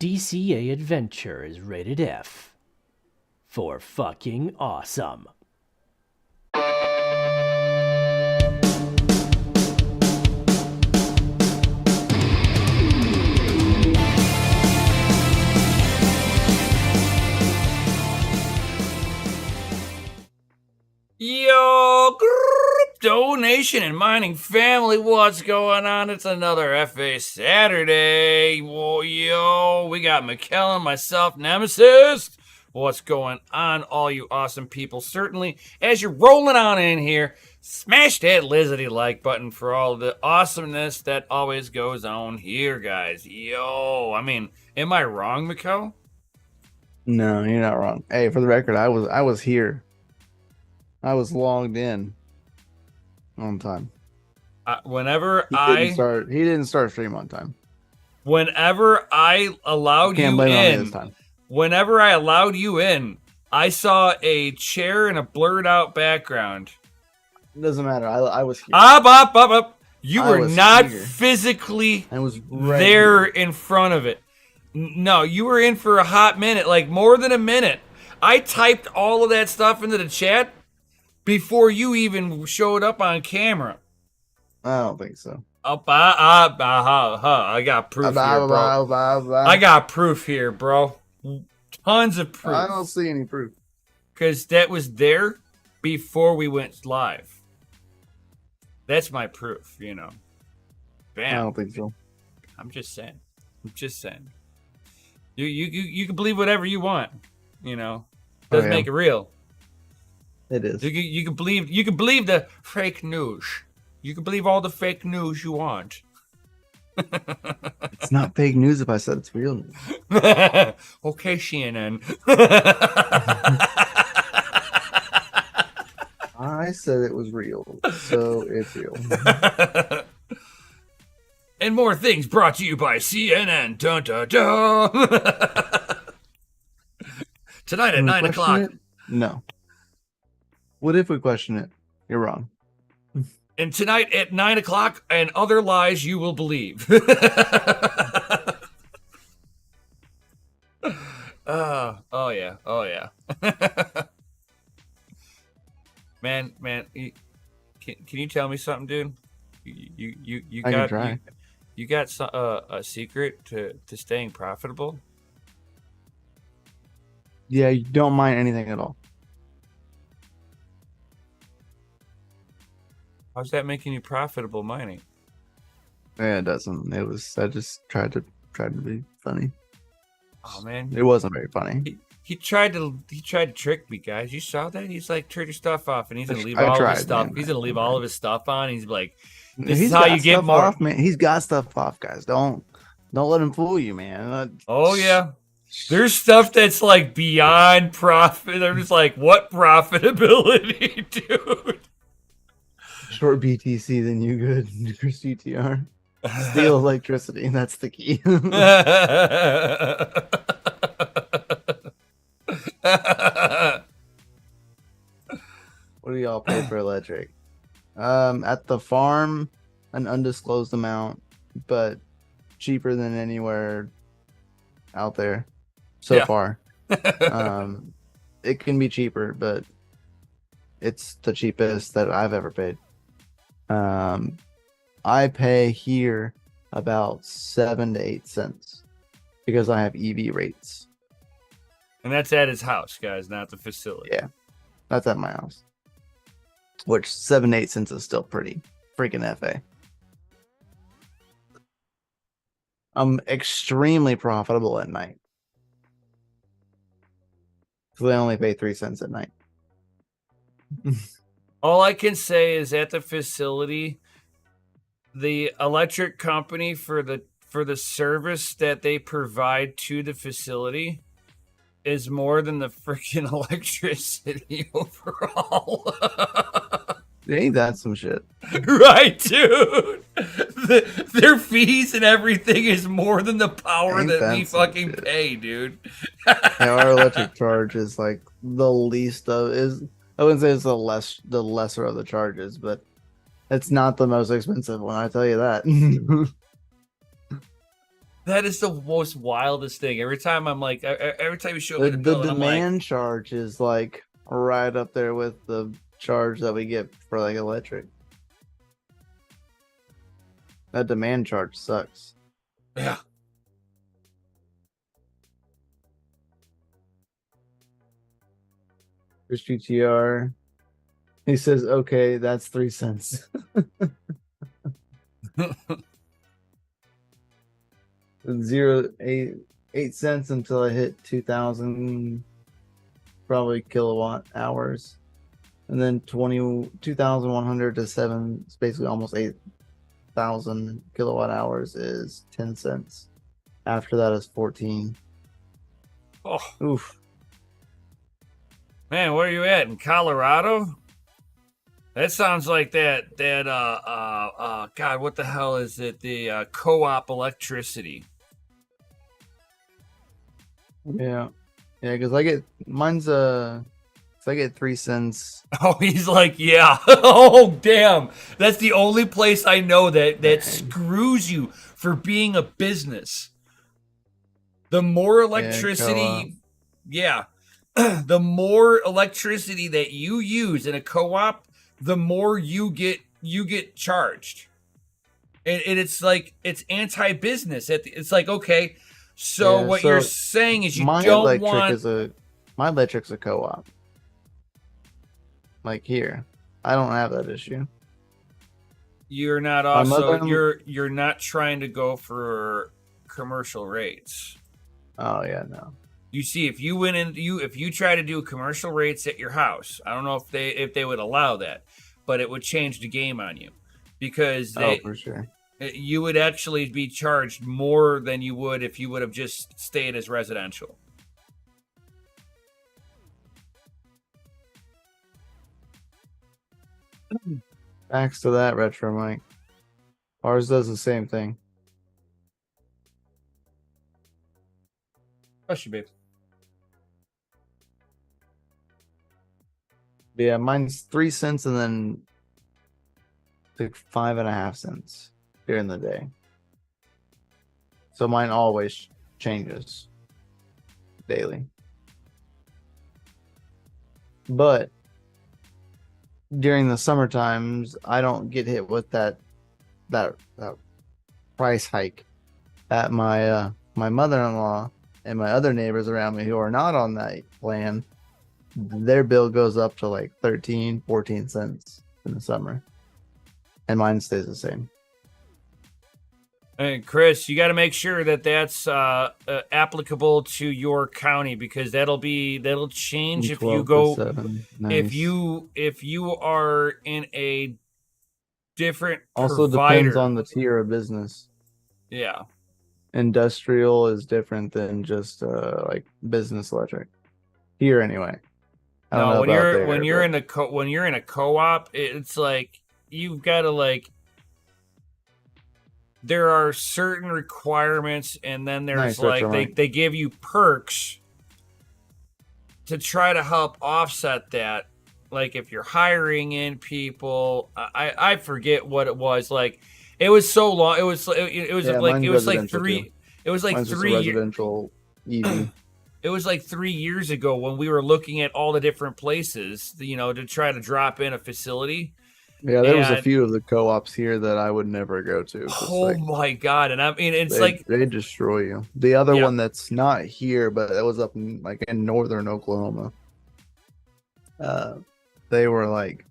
DCA adventure is rated F for fucking awesome. Yo, crypto nation and mining family, what's going on? It's another FA Saturday. Whoa, yo, we got McKellen, myself, Nemesis. What's going on, all you awesome people? Certainly, as you're rolling on in here, smash that lizardy like button for all the awesomeness that always goes on here, guys. Yo, I mean, am I wrong, Mikkel? No, you're not wrong. Hey, for the record, I was here. I was logged in on time. He didn't start stream on time. Whenever I allowed you in, whenever I allowed you in, I saw a chair and a blurred out background. It doesn't matter. I was here. You were not physically there in front of it. No, you were in for a hot minute, like more than a minute. I typed all of that stuff into the chat before you even showed up on camera. I don't think so. I got proof here, bro. I got proof here, bro. Tons of proof. I don't see any proof. Because that was there before we went live. That's my proof, you know. Bam. I don't think so. I'm just saying. You can believe whatever you want, you know. Doesn't make it real. It is. You can believe the fake news. You can believe all the fake news you want. It's not fake news if I said it's real news. Okay, CNN. I said it was real, so it's real. And more things brought to you by CNN. Dun, dun, dun. Tonight at 9 o'clock. No. What if we question it? You're wrong. And tonight at 9 o'clock, and other lies you will believe. Oh yeah. man, can you tell me something, dude? You got a secret to staying profitable? Yeah, you don't mind anything at all. How's that making you profitable mining? Yeah, it doesn't. I just tried to be funny. Oh man, it wasn't very funny. He tried to trick me, guys. You saw that? He's like, turn your stuff off, and he's gonna leave all of his stuff. He's gonna leave all of his stuff on. He's like, this is how you get more. Off, man. He's got stuff off, guys. Don't let him fool you, man. Oh yeah. There's stuff that's like beyond profit. I'm just like, what profitability, dude? Short BTC than you good for CTR. Steal electricity, and that's the key. What do y'all pay for electric? At the farm, an undisclosed amount, but cheaper than anywhere out there so far. It can be cheaper, but it's the cheapest that I've ever paid. I pay here about 7 to 8 cents because I have EV rates. And that's at his house, guys, not the facility. Yeah, that's at my house. Which 7 to 8 cents is still pretty freaking FA. I'm extremely profitable at night. So they only pay 3 cents at night. All I can say is at the facility, the electric company for the service that they provide to the facility is more than the freaking electricity overall. Ain't that some shit? Right, dude. Their fees and everything is more than the power that we fucking pay, dude. Our electric charge is like the least of is. I wouldn't say it's the lesser of the charges, but it's not the most expensive one. I tell you that. That is the most wildest thing. Every time I'm like, every time you show me The, the the bill, and I'm like, demand charge is like right up there with the charge that we get for like electric. That demand charge sucks. yeah. Chris GTR. He says, okay, that's 3 cents. 8 cents until I hit 2,000 probably kilowatt hours. And then 2,100 to 7, it's basically almost 8,000 kilowatt hours is 10 cents. After that is 14. Oh Oof. man, where are you at in Colorado? That sounds like that God, what the hell is it? The co-op electricity. Yeah. Yeah, because I get mine's I get 3 cents. Oh, he's like, yeah. Oh, damn. That's the only place I know that Dang. screws you for being a business. The more electricity, yeah. The more electricity that you use in a co-op, the more you get charged. And it's like it's anti-business. It's like, okay, so Yeah, what so you're saying is you my don't electric want my electric's a co-op. Like here. I don't have that issue. you're not My also mother- you're not trying to go for commercial rates. Oh yeah, no. You see, if you went in, if you try to do commercial rates at your house, I don't know if they would allow that, but it would change the game on you because Oh, for sure. you would actually be charged more than you would if you would have just stayed as residential. Thanks to that, Retro Mike. Ours does the same thing. Bless you, babe. Yeah, mine's 3 cents and then like 5.5 cents during the day. So mine always changes daily. But during the summer times, I don't get hit with that price hike at my my mother-in-law and my other neighbors around me who are not on that plan. Their bill goes up to like 13, 14 cents in the summer. And mine stays the same. And Chris, you got to make sure that that's applicable to your county because that'll change if you 12 go to 7. Nice. if you are in a different Also provider. depends on the tier of business. Yeah. Industrial is different than just like business electric. Here anyway. I don't know when about you're there, when you're but when you're in a co-op, it's like you've got to like there are certain requirements and then there's Nice, like Retro Mike. they give you perks to try to help offset that. Like if you're hiring in people, I forget what it was. Like it was so long. It was Yeah, like mine's it was like residential, three. too. It was like Mine's just a 3 years. residential EV. It was like 3 years ago when we were looking at all the different places, you know, to try to drop in a facility. Yeah, there was a And- few of the co-ops here that I would never go to. Just Oh like, my God. And I mean, it's they, like, they destroy you. The other Yeah. one that's not here, but that was up in like in northern Oklahoma. They were like,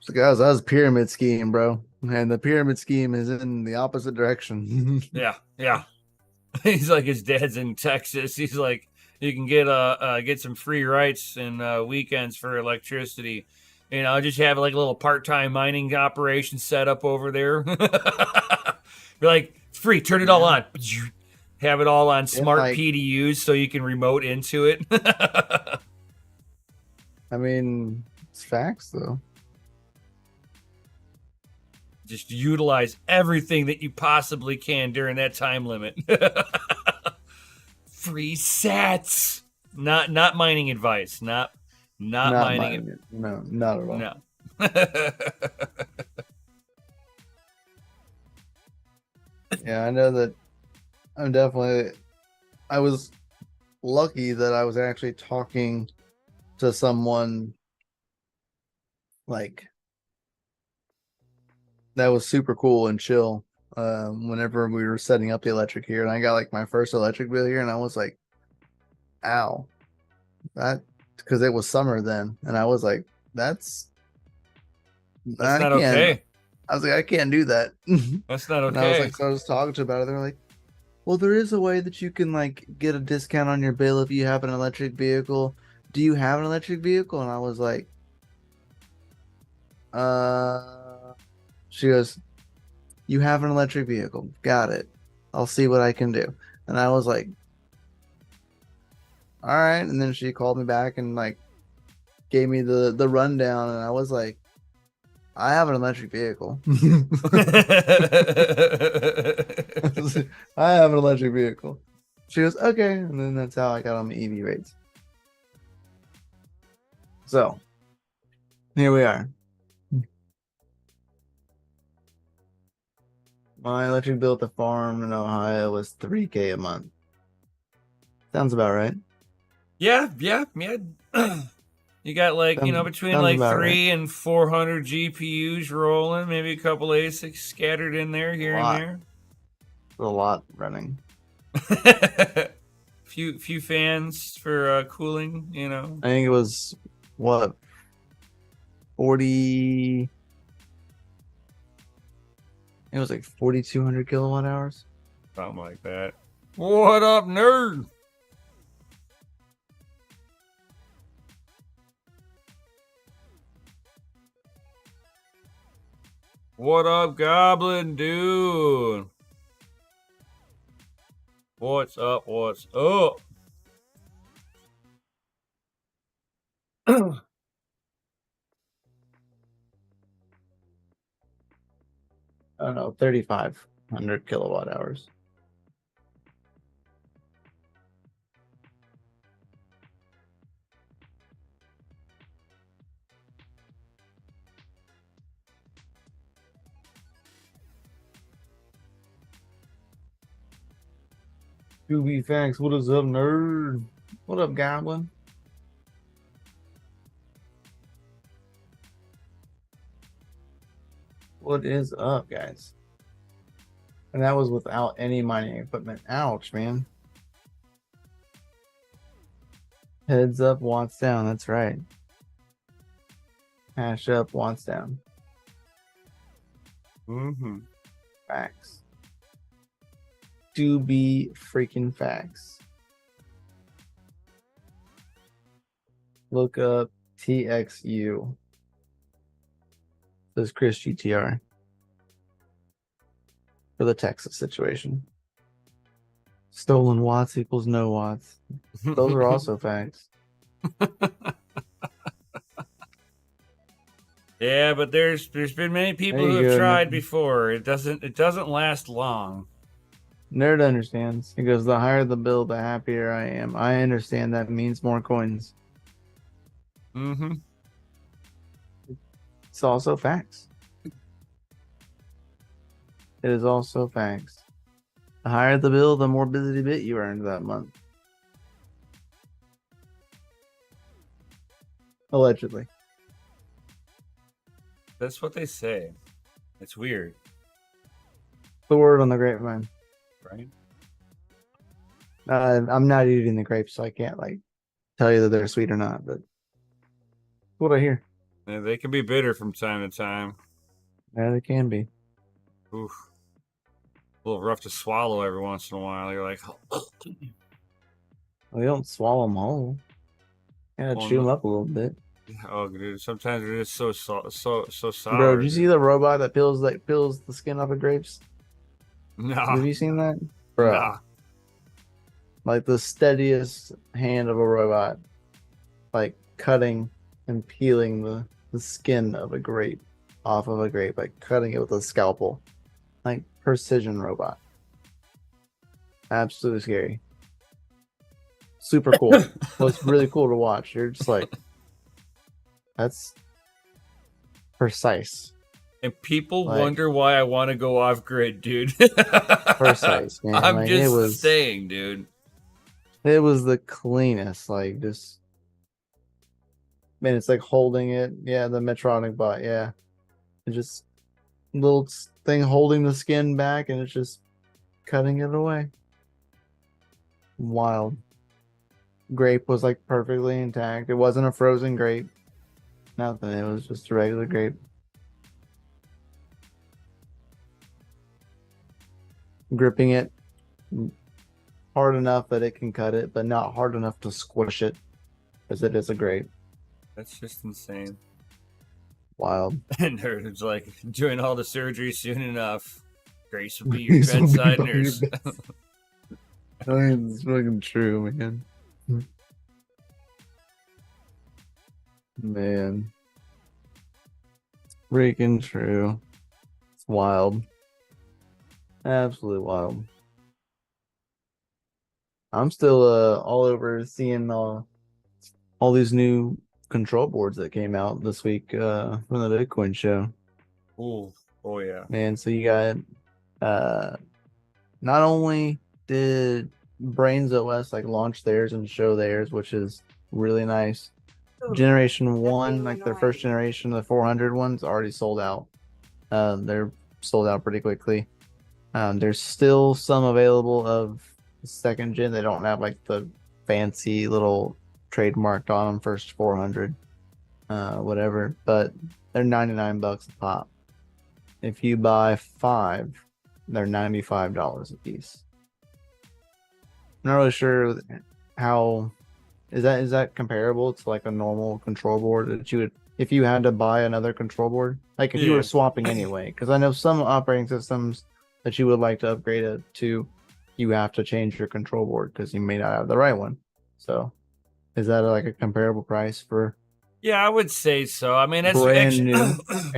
so guys, that was a pyramid scheme, bro. And the pyramid scheme is in the opposite direction. yeah. He's like, his dad's in Texas. He's like, you can get some free rights and weekends for electricity. You know, just have like a little part-time mining operation set up over there. Be like, it's free. Turn it all on. Have it all on smart like- PDUs so you can remote into it. I mean, it's facts though. Just utilize everything that you possibly can during that time limit. Free sats. Not mining advice. Not mining it. No, not at all. No. Yeah, I know that I'm definitely. I was lucky that I was actually talking to someone like that was super cool and chill. Whenever we were setting up the electric here, and I got like my first electric bill here, and I was like, "Ow!" That because it was summer then, and I was like, "That's That's I not can't." okay. I was like, "I can't do that." That's not And I was okay. like, so I was talking to about it. They're like, "Well, there is a way that you can like get a discount on your bill if you have an electric vehicle. Do you have an electric vehicle?" And I was like, "Uh." She goes, "You have an electric vehicle. Got it. I'll see what I can do." And I was like, "All right." And then she called me back and like gave me the rundown, and I was like, "I have an electric vehicle." I have an electric vehicle. She goes, "Okay," and then that's how I got on the EV rates. So here we are. My electric bill at the farm in Ohio was $3K a month. Sounds about right. Yeah. You got like, between Sounds like about right. 300 and 400 GPUs rolling, maybe a couple ASICs scattered in there here and there. A lot running. few fans for cooling, I think it was what 40. It was like 4,200 kilowatt hours. Something like that. What up, nerd? What up, Goblin dude? What's up? What's up? I don't know, 3,500 kilowatt hours. QB Facts, what is up, nerd? What up, Goblin? What is up, guys? And that was without any mining equipment. Ouch, man. Heads up, watts down. That's right. Hash up, watts down. Mm-hmm. Facts. Do be freaking facts. Look up TXU. Says Chris GTR. For the Texas situation. Stolen watts equals no watts. Those are also facts. Yeah, but there's been many people There who you have go, tried nerd. before. It doesn't last long. Nerd understands. He goes, the higher the bill, the happier I am. I understand that means more coins. Mm-hmm. It's also facts. It is also facts. The higher the bill, the more busy bit you earned that month. Allegedly. That's what they say. It's weird, The word on the grapevine. right? I'm not eating the grapes, so I can't like tell you that they're sweet or not, but what I hear. Yeah, they can be bitter from time to time. Yeah, they can be. Oof. A little rough to swallow every once in a while. You're like, Well, you don't swallow them whole. You gotta well, chew them up a little bit. oh, dude. Sometimes it is so sour. Bro, did you Dude. see the robot that peels the skin off of grapes? Nah, Have you seen that? Bro. nah. Like the steadiest hand of a robot, like cutting and peeling the skin of a grape off of a grape, like cutting it with a scalpel. Like precision robot. Absolutely scary. Super cool. Well, it's really cool to watch. You're just like, that's precise. And people Like, wonder why I want to go off grid, dude. precise, man. I'm Like, just saying, dude. it was the cleanest. Like, just, man, it's like holding it. Yeah, the Medtronic bot. Yeah, it just little thing holding the skin back, and it's just cutting it away. Wild. Grape was like perfectly intact. It wasn't a frozen grape. Nothing. It was just a regular grape. Gripping it hard enough that it can cut it, but not hard enough to squish it, because it is a grape. That's just insane. Wild. And it's like, doing all the surgery soon enough. Grace will be your bedside nurse. I mean, it's fucking true, man. Man. It's freaking true. It's wild. Absolutely wild. I'm still all over seeing all these new control boards that came out this week from the Bitcoin show. Ooh. Oh yeah. Man, so you got not only did Brains OS like launch theirs and show theirs, which is really nice. Generation 1, like their first generation, the 400 ones already sold out. They're sold out pretty quickly. There's still some available of the second gen. They don't have like the fancy little trademarked on them, first 400, whatever, but they're $99 a pop. If you buy 5, they're $95 a piece. I'm not really sure how is that comparable to like a normal control board that you would, if you had to buy another control board, like if you were swapping anyway, because I know some operating systems that you would like to upgrade it to, you have to change your control board because you may not have the right one. So is that like a comparable price for? Yeah, I would say so. I mean, it's brand new,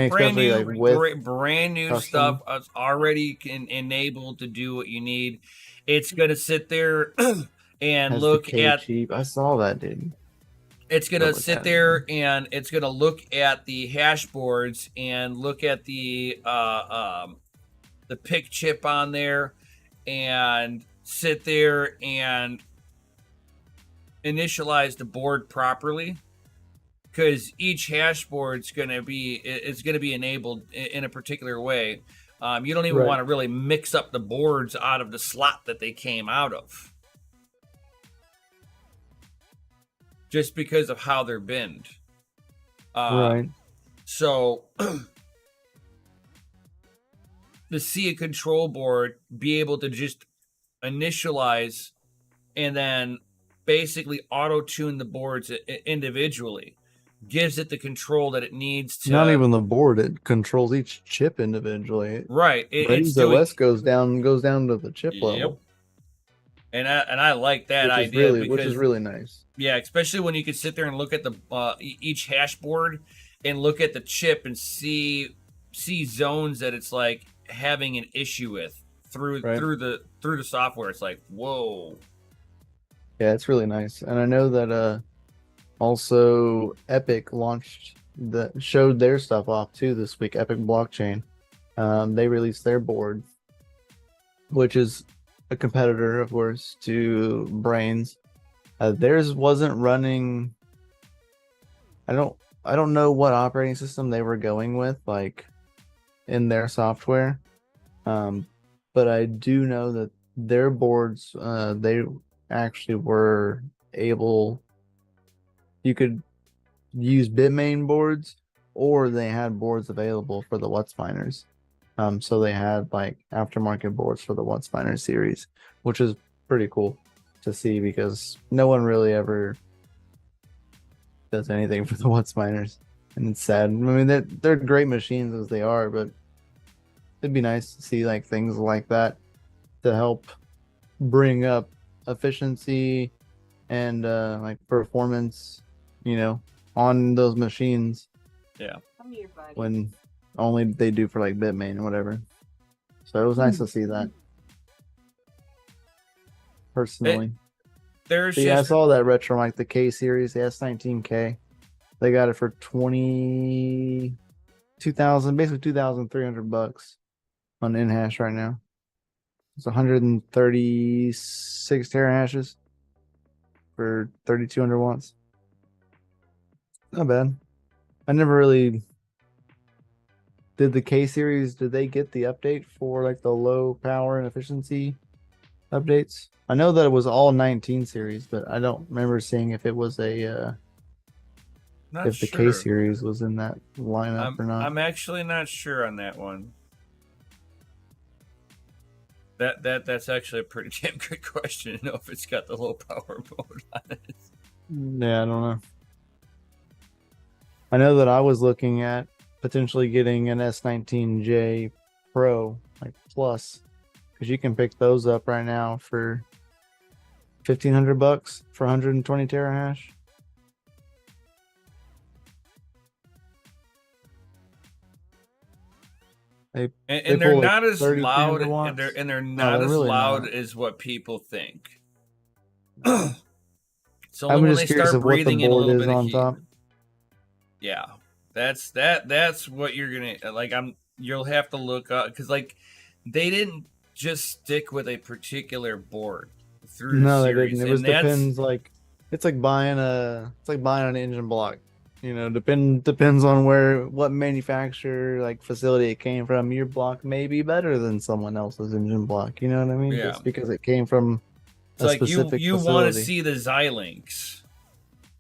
brand new, like with brand new custom stuff. It's already enabled to do what you need. It's gonna sit there and has look the K at. cheap. I saw that, dude. It's gonna sit there and it's gonna look at the hash boards and look at the pick chip on there, and sit there and initialize the board properly. Because each hash board's gonna be enabled in a particular way. You don't even want to really mix up the boards out of the slot that they came out of, just because of how they're binned. Right. So to see a control board be able to just initialize and then basically auto-tune the boards individually gives it the control that it needs to. Not even the board; it controls each chip individually. Right. Brains OS goes down to the chip level. And I like that which idea, which is really nice. Yeah, especially when you can sit there and look at the each hash board and look at the chip and see zones that it's like having an issue with through the software. It's like, whoa. Yeah, it's really nice. And I know that also Epic showed their stuff off too this week. Epic Blockchain. They released their board, which is a competitor, of course, to Brains. Theirs wasn't running. I don't know what operating system they were going with, like in their software. But I do know that their boards, they actually were able. You could use Bitmain boards, or they had boards available for the WhatsMiners. So they had like aftermarket boards for the WhatsMiner series, which is pretty cool to see because no one really ever does anything for the WhatsMiners, and it's sad. I mean, they're great machines as they are, but it'd be nice to see like things like that to help bring up efficiency and like performance, on those machines. Yeah. When only they do for like Bitmain or whatever. So it was nice to see that. Personally. I saw that retro mic, the K series, the S19K. They got it for 20 basically $2,300 on in hash right now. It's 136 terahashes for 3,200 watts. Not bad. I never really did the K series. Did they get the update for like the low power and efficiency updates? I know that it was all 19 series, but I don't remember seeing if it was Not if the K sure. series was in that lineup or not. I'm actually not sure on that one. That's actually a pretty damn good question to know if it's got the low power mode on it. Yeah, I don't know. I know that I was looking at potentially getting an S19J Pro, like Plus, because you can pick those up right now for $1,500 for 120 terahash. They And they're pull like not as 3,300 loud, watts. and they're No, not they're as really loud not. as what people think. It's I'm only when just they curious start of what the breathing in a board little is bit of on heat. top. Yeah, that's what you're gonna like. You'll have to look up because like they didn't just stick with a particular board through the No, they series, didn't. It and was that's depends like it's like buying an engine block. You know, depends on what manufacturer like facility it came from. Your block may be better than someone else's engine block. You know what I mean? yeah. Just because it came from It's a like specific you want to facility. see the Xilinx.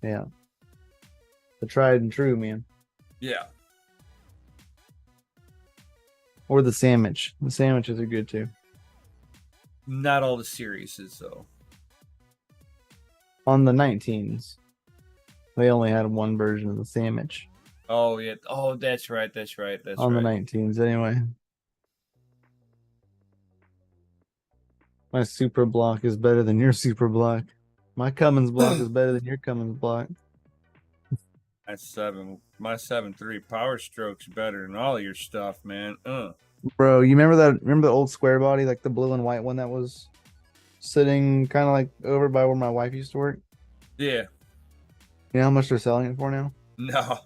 Yeah. The tried and true, man. Yeah. Or the sandwich. The sandwiches are good too. Not all the series is though. On the 19s, they only had one version of the sandwich. Oh yeah. Oh, that's right. That's right. That's On right. the 19s, anyway. My super block is better than your super block. My Cummins block is better than your Cummins block. My 7.3 Power Stroke's better than all your stuff, man. Bro, you remember that? Remember the old square body, like the blue and white one that was sitting kind of like over by where my wife used to work? Yeah. You know how much they're selling it for now? No.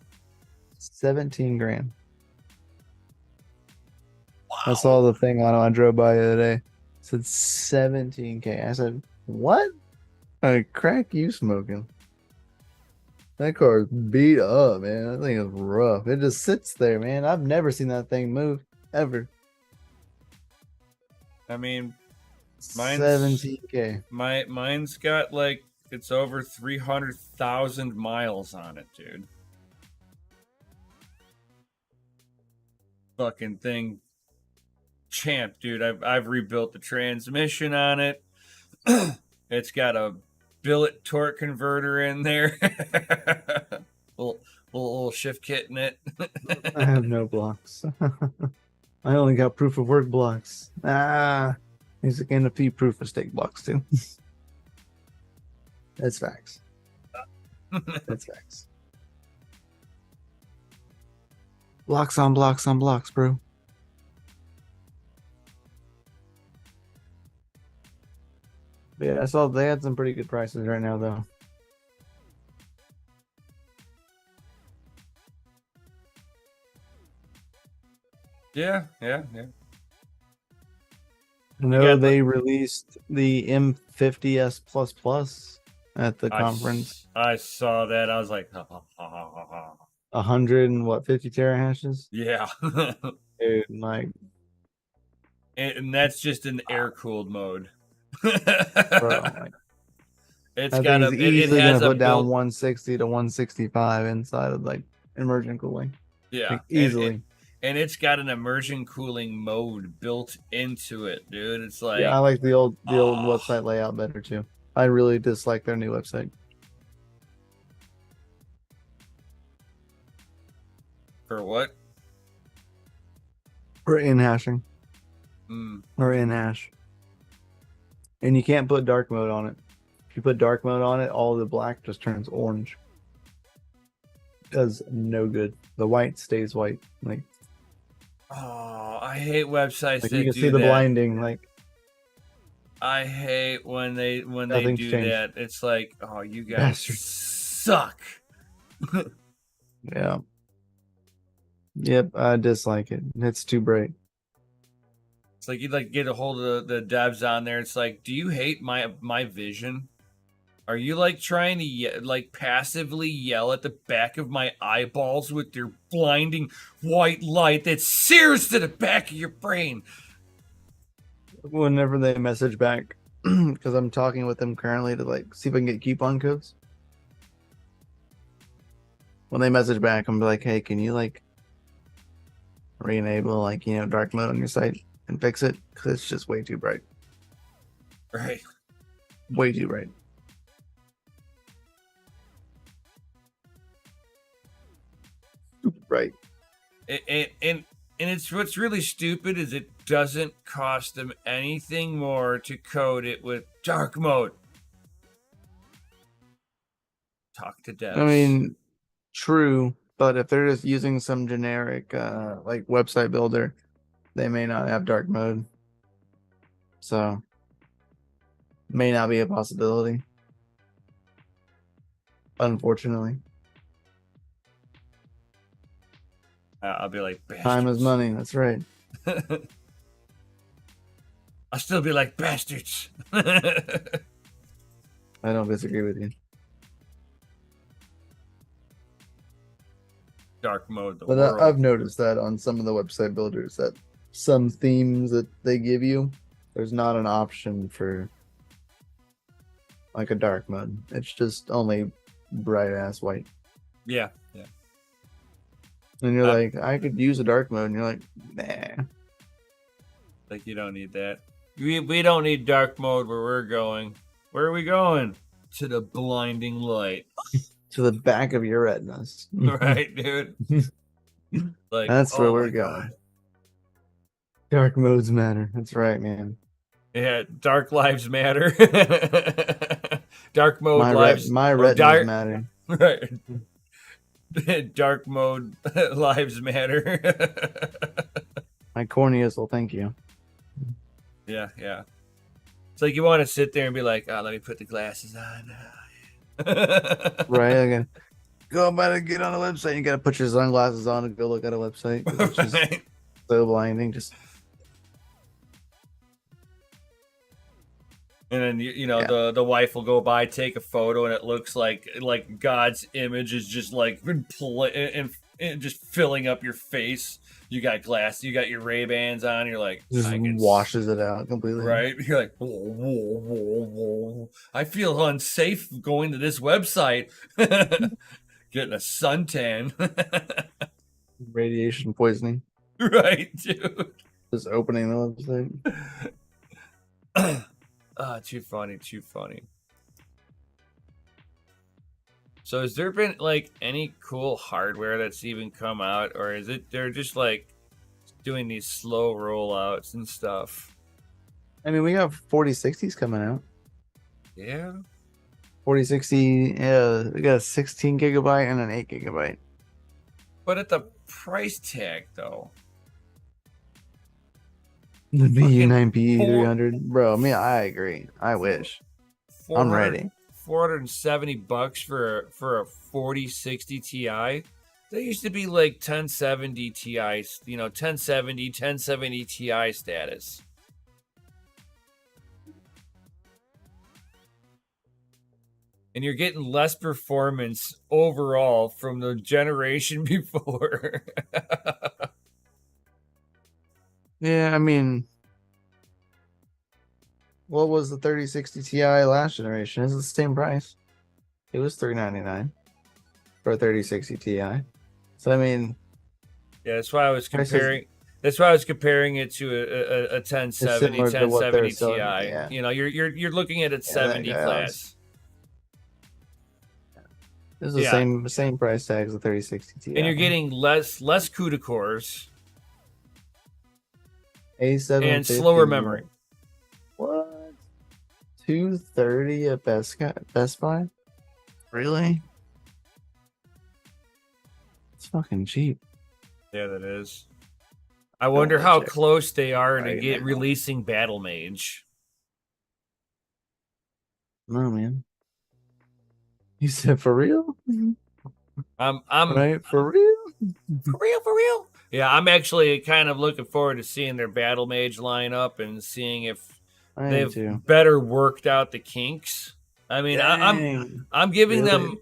17 grand. Wow. I saw the thing on I drove by the other day. It said 17K. I said, what? Crack you smoking? That car's beat up, man. That thing is rough. It just sits there, man. I've never seen that thing move ever. I mean, 17K. Mine's got like it's over 300,000 miles on it, dude. Fucking thing, champ, dude. I've rebuilt the transmission on it. It's got a billet torque converter in there. little shift kit in it. I have no blocks. I only got proof of work blocks. He's again a few proof of stake blocks too. That's facts. That's facts. Blocks on blocks on blocks, bro. But yeah, I saw they had some pretty good prices right now though. Yeah. I know they released the M50S Plus Plus at the conference. I saw that. I was like, 50 terahashes? yeah. Dude, like, and that's just in air cooled mode. bro, like, It's I got think a. it's It easily has gonna a put down built. 160 to 165 inside of like immersion cooling. Yeah, Like, easily. and it's got an immersion cooling mode built into it, dude. It's like Yeah, I like the old website layout better too. I really dislike their new website. for what? For in hashing. Or in hash. And you can't put dark mode on it. If you put dark mode on it, all the black just turns orange. Does no good. The white stays white. Like, Oh, I hate websites like that you can do see the that. blinding. Like, I hate when they Nothing's do changed. that. It's like, oh, you guys Bastards. suck. yeah. Yep, I dislike it. It's too bright. It's like you'd like get a hold of the devs on there. It's like, do you hate my vision? Are you like trying to like passively yell at the back of my eyeballs with your blinding white light that sears to the back of your brain? Whenever they message back, because I'm talking with them currently to like see if I can get coupon codes. When they message back, I'm like, hey, can you like re-enable like dark mode on your site and fix it? Because it's just way too bright. Right. Way too bright. Super bright. And it's what's really stupid is it doesn't cost them anything more to code it with dark mode. Talk to devs. I mean, true, but if they're just using some generic like website builder, they may not have dark mode. So may not be a possibility. Unfortunately. I'll be like, Time is bastards. money, that's right. I'll still be like, bastards. I don't disagree with you. Dark mode the But world. I've noticed that on some of the website builders that some themes that they give you, there's not an option for like a dark mode. It's just only bright ass white. Yeah. And you're like, I could use a dark mode, and you're like, nah. Like, you don't need that. We don't need dark mode where we're going. Where are we going? To the blinding light. To the back of your retinas. Right, dude? Like, That's where oh we're my going. God. Dark modes matter. That's right, man. Yeah, dark lives matter. Dark mode lives. My or retinas matter. Right. Dark mode lives matter. My corneas will thank you. Yeah. It's like you want to sit there and be like, oh, let me put the glasses on. Right? Okay. Go about it, get on a website. You got to put your sunglasses on and go look at a website. It's just Right. so blinding. Just And then the wife will go by, take a photo, and it looks like God's image is just like and just filling up your face. You got glass, you got your Ray-Bans on. You're like, just washes it out completely. right. You're like, whoa. I feel unsafe going to this website, getting a suntan. Radiation poisoning. Right, dude. Just opening the website. Too funny. So has there been like any cool hardware that's even come out, or is it they're just like doing these slow rollouts and stuff? I mean, we got 4060s coming out. Yeah. 4060, yeah, we got a 16 gigabyte and an 8 gigabyte. But at the price tag though. The BU9PE four- 300, bro. I mean, I agree. I wish. I'm ready. $470 for a 4060 Ti. They used to be like 1070 Ti, 1070 Ti status. And you're getting less performance overall from the generation before. Yeah, I mean, what was the 3060 Ti last generation? It's the same price. It was $399 for a 3060 Ti. So I mean, Yeah, that's why I was comparing. That's why I was comparing it to a 1070 Ti. Yeah. You're looking at a 70 class. This is the same price tag as the 3060 Ti. And you're getting less CUDA cores. A7 and slower memory. What? 230 at Best Buy? Really? It's fucking cheap. Yeah, that is. I wonder how close they are to releasing Battle Mage. No, man. You said for real? I'm Right? For real? for real. Yeah, I'm actually kind of looking forward to seeing their battle mage line up and seeing if I am they've too. better worked out the kinks. I mean, Dang. I'm giving Really?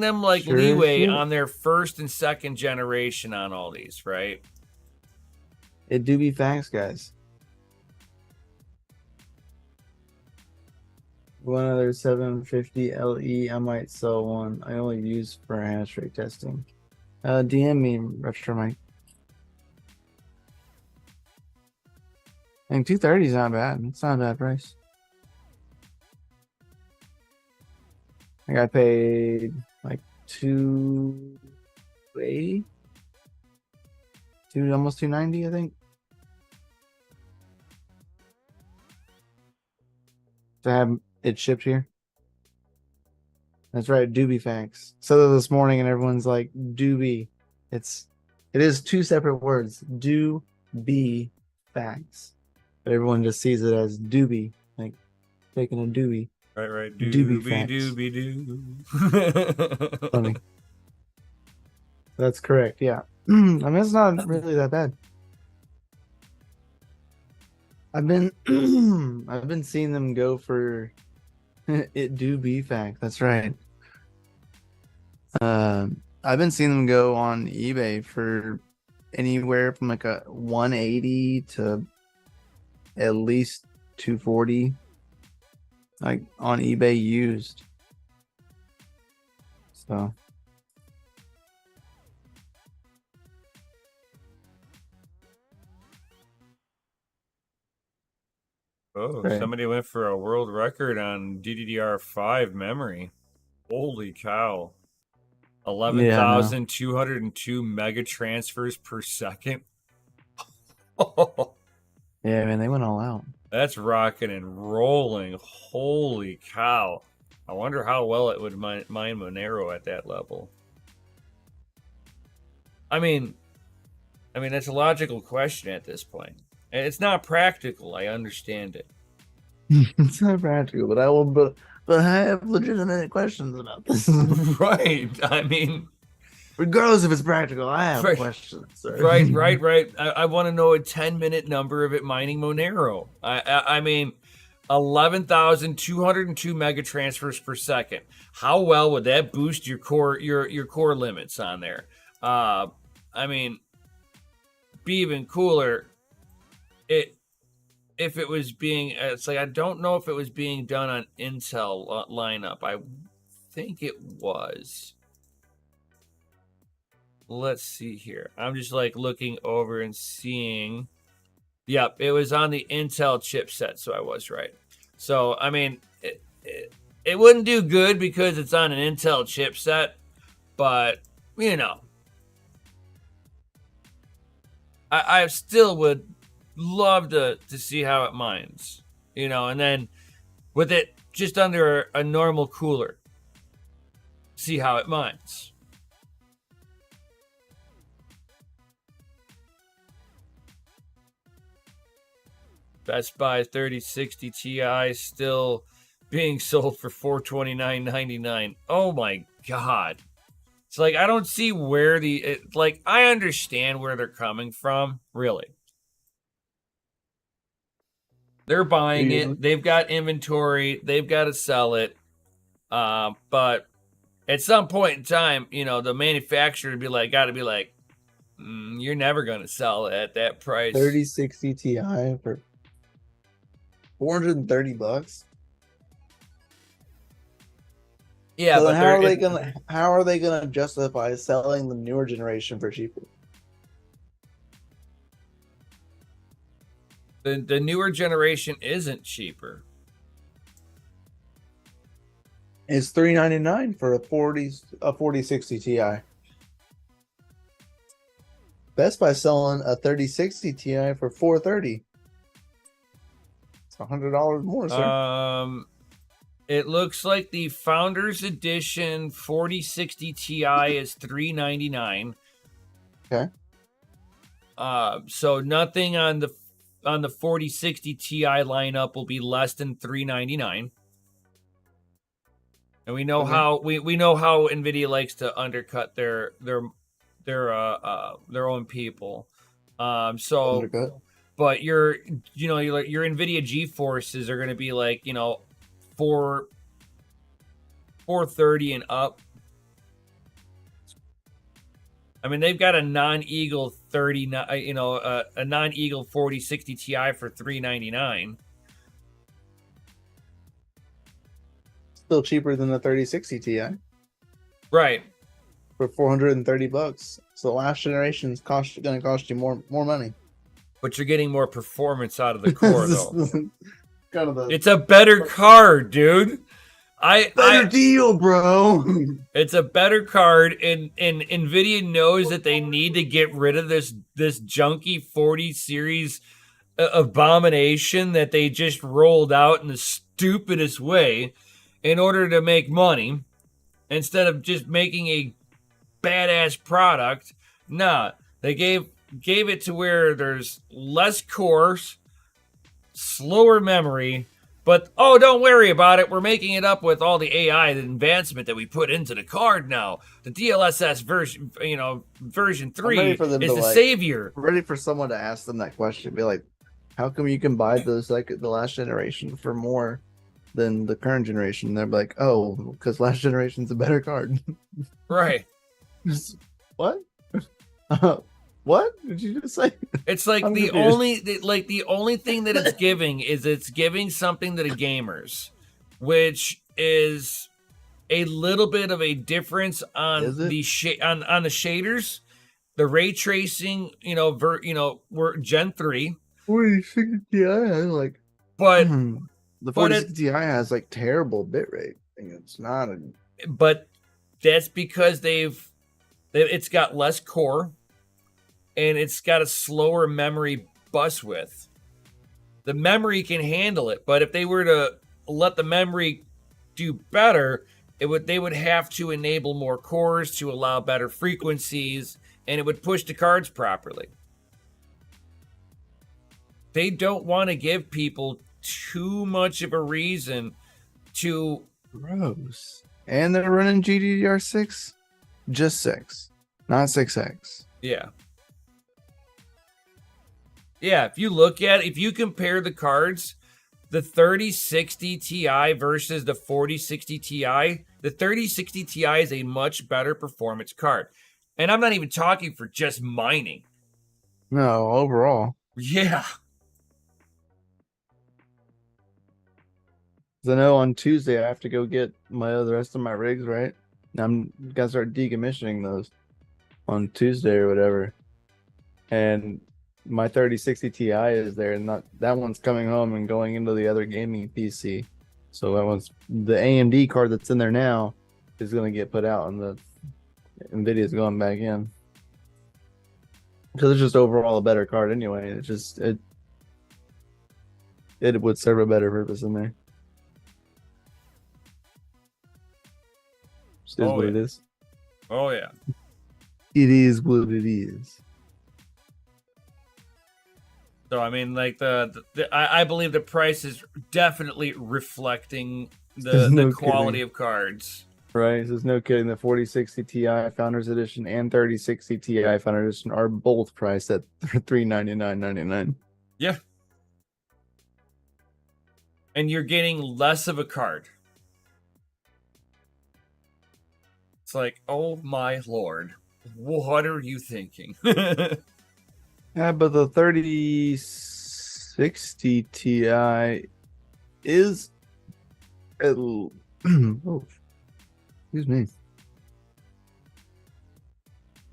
them like Sure as leeway shit. on their first and second generation on all these, right? It do be facts, guys. One other 750 LE, I might sell one. I only use for hash rate testing. DM me, Retro Mike. I think 230 is not bad. It's not a bad price. I got paid like 280, almost 290, I think. To have it shipped here. That's right, Doobie facts. So this morning, and everyone's like, Doobie. It is two separate words. Do be facts. But everyone just sees it as Doobie, like taking a doobie. Right. Doobie Doobie facts. doo. Funny. That's correct. Yeah. I mean, it's not really that bad. I've been I've been seeing them go for it do be fact. That's right. I've been seeing them go on eBay for anywhere from like a 180 to at least 240, like on eBay used. So Oh, right. somebody went for a world record on DDR5 memory. Holy cow. Yeah, 11,202 mega transfers per second. Yeah, man, they went all out. That's rocking and rolling. Holy cow. I wonder how well it would mine Monero at that level. I mean, that's a logical question at this point. And it's not practical. I understand it. It's not practical, but but I have legitimate questions about this. Right. I mean, Regardless if it's practical, I have Right. questions. Sir. right. I want to know a 10-minute number of it mining Monero. I mean, 11,202 mega transfers per second. How well would that boost your core limits on there? I mean, be even cooler. If it was being, it's like I don't know if it was being done on Intel lineup. I think it was. Let's see here. I'm just like looking over and seeing. Yep, it was on the Intel chipset, so I was right. So, I mean, it wouldn't do good because it's on an Intel chipset, but, you know. I still would love to see how it mines, you know, and then with it just under a normal cooler, see how it mines. Best Buy 3060 Ti still being sold for $429.99. Oh my god. It's like I don't see where I understand where they're coming from, really. They're buying it. They've got inventory. They've got to sell it. But at some point in time, you know, the manufacturer would be like, got to be like, you're never going to sell it at that price. 3060 Ti for $430. Yeah, so but how are they gonna justify selling the newer generation for cheaper? The newer generation isn't cheaper. It's $399 for a 4060 Ti. Best Buy selling a 3060 Ti for $430. It's $100 more, sir. It looks like the Founders Edition 4060 Ti is $399. Okay. So nothing on the 4060 Ti lineup will be less than $399. And we know how we know how Nvidia likes to undercut their own people. So Undercut. but your Nvidia GeForces are going to be like 430 and up. I mean, they've got a non-Eagle 39, a non-Eagle 4060 Ti for $399. Still cheaper than the 3060 Ti Right. for $430. So the last generation's going to cost you more money. But you're getting more performance out of the core, though. Kind of It's a better card, dude. better deal, bro. It's a better card, and Nvidia knows that they need to get rid of this junky 40 series abomination that they just rolled out in the stupidest way in order to make money instead of just making a badass product. Nah, they gave it to where there's less cores, slower memory, but don't worry about it. We're making it up with all the AI, the advancement that we put into the card now. The DLSS version, version 3 is the savior. I'm ready for someone to ask them that question. Be like, how come you can buy those like the last generation for more than the current generation? They're like, oh, because last generation's a better card. Right. What? What did you just say? It's like the only thing that it's giving is it's giving something to the gamers, which is a little bit of a difference on the on the shaders, the ray tracing. We're Gen 3. 4060 Ti has like, but the 4060 Ti has like terrible bitrate. It's not a. But that's because it's got less core. And it's got a slower memory bus width. The memory can handle it, but if they were to let the memory do better, they would have to enable more cores to allow better frequencies, and it would push the cards properly. They don't want to give people too much of a reason to. Gross. And they're running GDDR6, just 6, not 6X. Yeah. Yeah, if you compare the cards, the 3060 Ti versus the 4060 Ti, the 3060 Ti is a much better performance card. And I'm not even talking for just mining. No, overall. Yeah. I know on Tuesday I have to go get the rest of my rigs, right? I'm gonna start decommissioning those on Tuesday or whatever. And my 3060 Ti is there, and that one's coming home and going into the other gaming PC. So that one's the AMD card that's in there now is going to get put out, and the Nvidia's going back in because it's just overall a better card anyway. It would serve a better purpose in there. Just is what it is. Oh yeah. It is what it is. So I mean, like I believe the price is definitely reflecting the quality of cards. Right, there's no kidding. The 4060 Ti Founders Edition and 3060 Ti Founders Edition are both priced at $399.99. Yeah, and you're getting less of a card. It's like, oh my lord, what are you thinking? Yeah, but the 3060 Ti is oh, excuse me.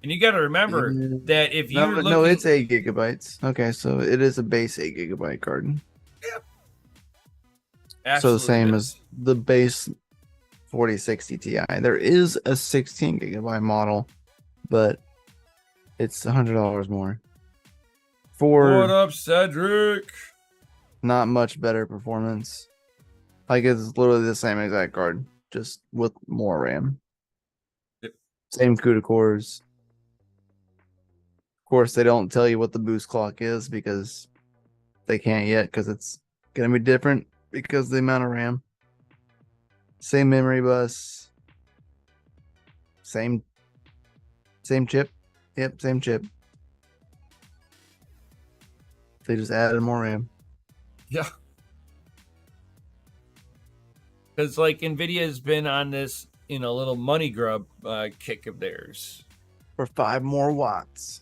And you got to remember that if you're no, it's 8 gigabytes. Okay, so it is a base 8 gigabyte card. Yeah. So the same as the base 4060 Ti. There is a 16 gigabyte model, but it's $100 more. What up, Cedric? Not much better performance. Like it's literally the same exact card, just with more RAM. Yep. Same CUDA cores. Of course, they don't tell you what the boost clock is because they can't yet, because it's gonna be different because of the amount of RAM. Same memory bus. Same chip. Yep, same chip. They just added more RAM. Yeah. Because like Nvidia has been on this, little money grub kick of theirs. For 5 more watts.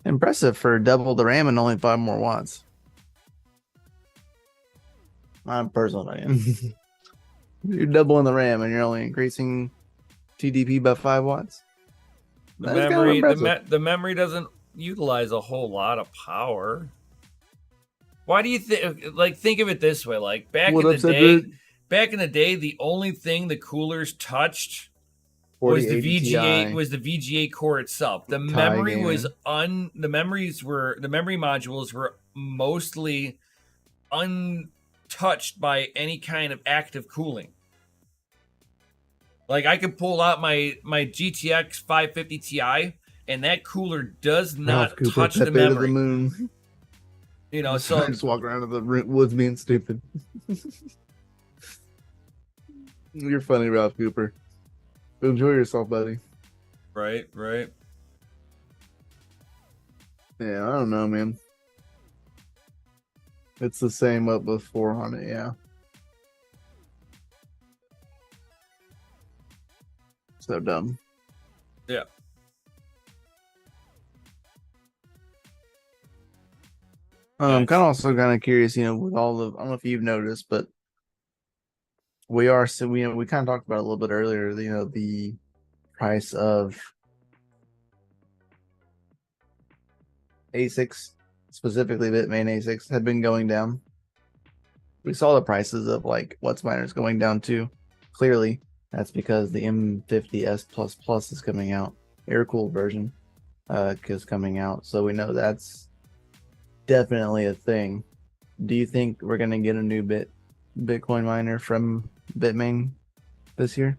Impressive for double the RAM and only 5 more watts. I'm personally. You're doubling the RAM and you're only increasing TDP by 5 watts. The That's kind of memory, impressive. the memory doesn't utilize a whole lot of power. Why do you think? Like, think of it this way: like What up, Cedric? back in the day, the only thing the coolers touched was the 4080 VGA Ti. was the VGA core itself. The Ti memory gamer. was the memory modules were mostly untouched by any kind of active cooling. Like I could pull out my GTX 550 Ti, and that cooler does not Cooper, touch the Pepe to memory. the moon. So just walk around in the woods being stupid. You're funny, Ralph Cooper. Enjoy yourself, buddy. right. Yeah, I don't know, man. It's the same up with 400, yeah. So dumb. Yeah. I'm kind of also kind of curious, with all of, I don't know if you've noticed, but we kind of talked about it a little bit earlier, the price of ASICs, specifically Bitmain ASICs, had been going down. We saw the prices of like what's miners going down too. Clearly, that's because the M50S++ is coming out, air-cooled version, is coming out. So we know that's definitely a thing. Do you think we're gonna get a new Bitcoin miner from Bitmain this year?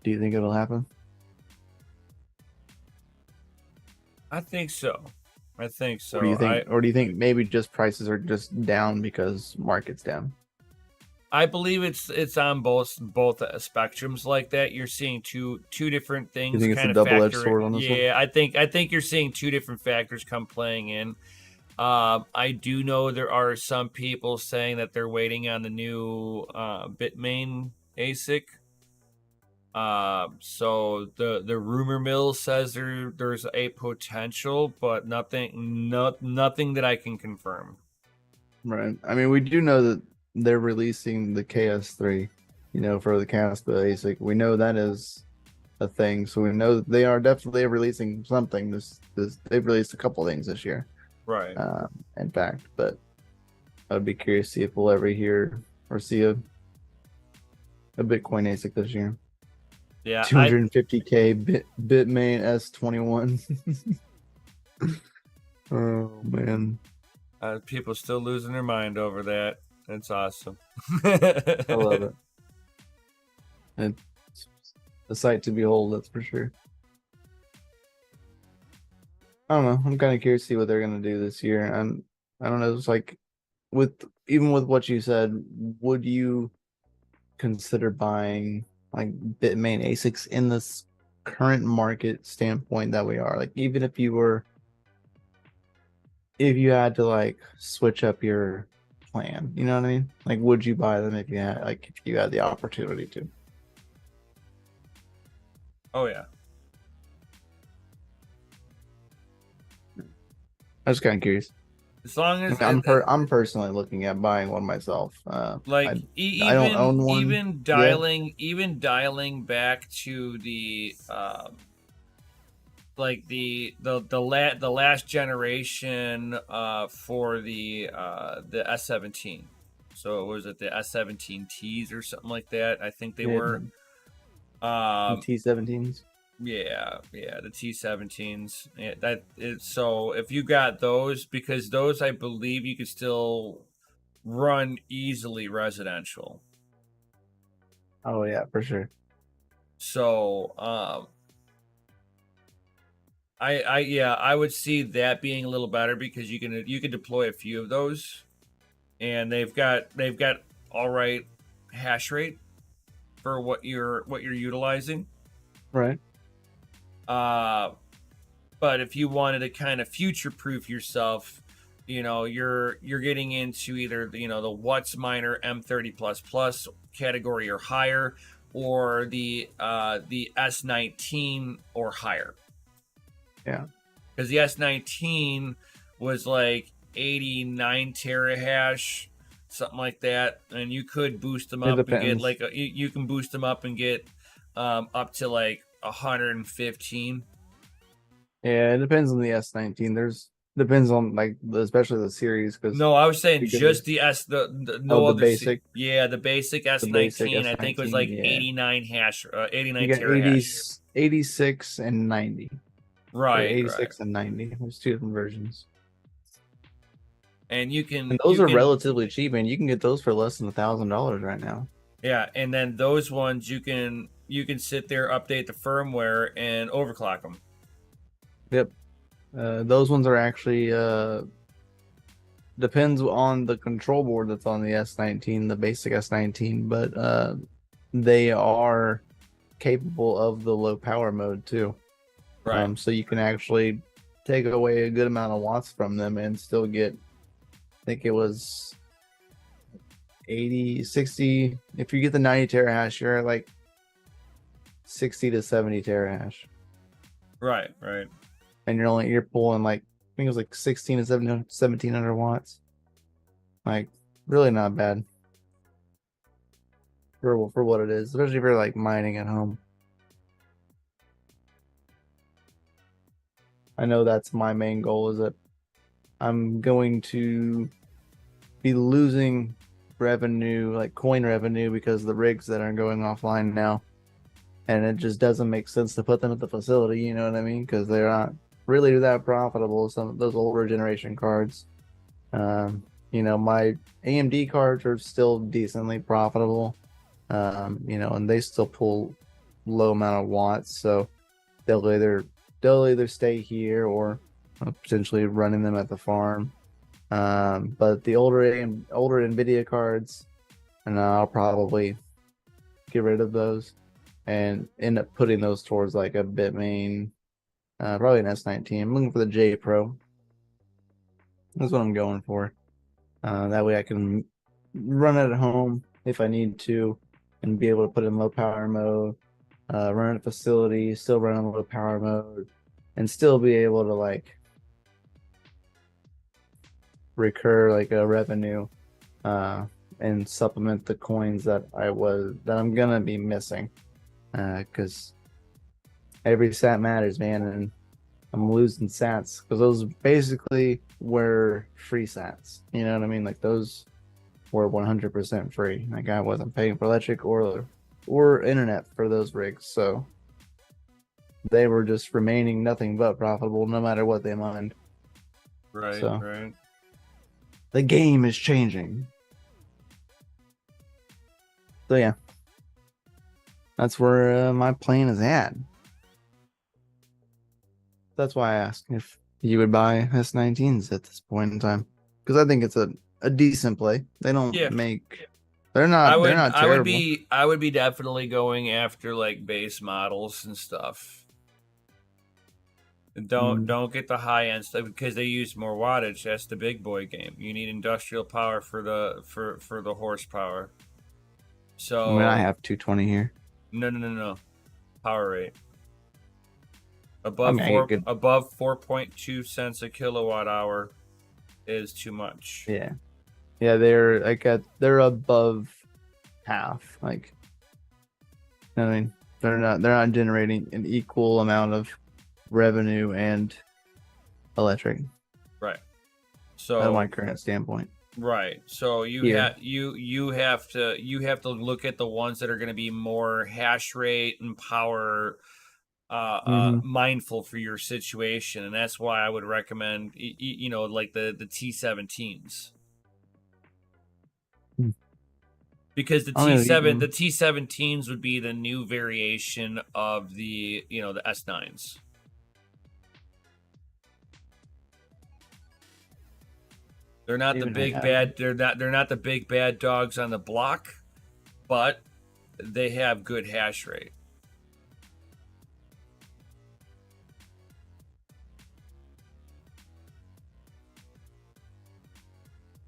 Do you think it'll happen? I think so. Or do you think maybe just prices are just down because market's down? I believe it's on both spectrums like that. You're seeing two different things. You think it's kind a of double-edged factor. sword on this one? Yeah, I think you're seeing two different factors come playing in. I do know there are some people saying that they're waiting on the new Bitmain ASIC. So the rumor mill says there's a potential, but nothing that I can confirm. Right. I mean, we do know that they're releasing the KS3, for the Caspa ASIC. We know that is a thing, so we know that they are definitely releasing something. They've released a couple things this year, right? In fact, but I'd be curious to see if we'll ever hear or see a Bitcoin ASIC this year. Yeah, 250K Bitmain S21. Oh man, people still losing their mind over that. It's awesome. I love it. It's a sight to behold, that's for sure. I don't know. I'm kind of curious to see what they're gonna do this year. And I don't know. It's like even with what you said, would you consider buying like Bitmain ASICs in this current market standpoint that we are? Like, even if you had to like switch up your plan, you know what I mean? Like, would you buy them if you had the opportunity to? Oh yeah. I was kind of curious. As long as I'm personally looking at buying one myself. I don't own one. Even dialing back to the like the last generation for the S17. So was it the S17Ts or something like that? I think they were. T17s. Yeah, the T17s. Yeah, so if you got those, because those I believe you could still run easily residential. Oh yeah, for sure. So I would see that being a little better because you can deploy a few of those. and they've got all right hash rate for what you're utilizing. Right. But if you wanted to kind of future proof yourself, you're getting into either the What's Miner M30++ category or higher, or the S19 or higher. Yeah. Because the S19 was like 89 terahash, something like that, and you could boost them up and get like you can boost them up and get up to like 115. Yeah, it depends on the S19. Depends on like especially the series because No, I was saying just the no the other basic. yeah, the basic S19. The basic S19, I think it was like yeah. 89 hash, 89 You got terahash. 86 and 90. Right, 86 and 90. There's two different versions. And And those are relatively cheap, and you can get those for less than $1,000 right now. Yeah, and then those ones you can sit there, update the firmware, and overclock them. Yep. Those ones are actually depends on the control board that's on the S19, the basic S19, but they are capable of the low power mode too. Right. So you can actually take away a good amount of watts from them and still get, I think it was 80, 60. If you get the 90 terahash, you're at like 60 to 70 terahash. Right. And you're pulling like, I think it was like 16 to 1700 watts. Like really not bad for what it is, especially if you're like mining at home. I know that's my main goal, is that I'm going to be losing revenue, like coin revenue, because of the rigs that are going offline now. And it just doesn't make sense to put them at the facility, you know what I mean? Because they're not really that profitable, some of those older generation cards. My AMD cards are still decently profitable, and they still pull low amount of watts, so they'll either stay here or potentially running them at the farm. But the older NVIDIA cards, and I'll probably get rid of those and end up putting those towards like a Bitmain, probably an S19. I'm looking for the J Pro. That's what I'm going for. That way I can run it at home if I need to, and be able to put it in low power mode, run at a facility, still run in low power mode, and still be able to like recur like a revenue, and supplement the coins that I'm gonna be missing, because every sat matters, man, and I'm losing sats because those basically were free sats. You know what I mean? Like those were 100% free. Like I wasn't paying for electric or internet for those rigs, so they were just remaining nothing but profitable no matter what they mined. Right. So, right. The game is changing. So yeah, that's where my plan is at. That's why I asked if you would buy S19s at this point in time, because I think it's a decent play. They don't make. They're not terrible. I would be definitely going after like base models and stuff. Don't get the high end stuff because they use more wattage. That's the big boy game. You need industrial power for the horsepower. So I mean, I have 220 here. No. Power rate. above 4.2 cents a kilowatt hour is too much. Yeah, they're above half. Like, I mean, they're not generating an equal amount of revenue and electric. Right. So at my current standpoint. Right. So you have to look at the ones that are going to be more hash rate and power mindful for your situation, and that's why I would recommend like the T17s. Because the T17s would be the new variation of the the S9s. They're not the Even big have- bad. They're not the big bad dogs on the block, but they have good hash rate.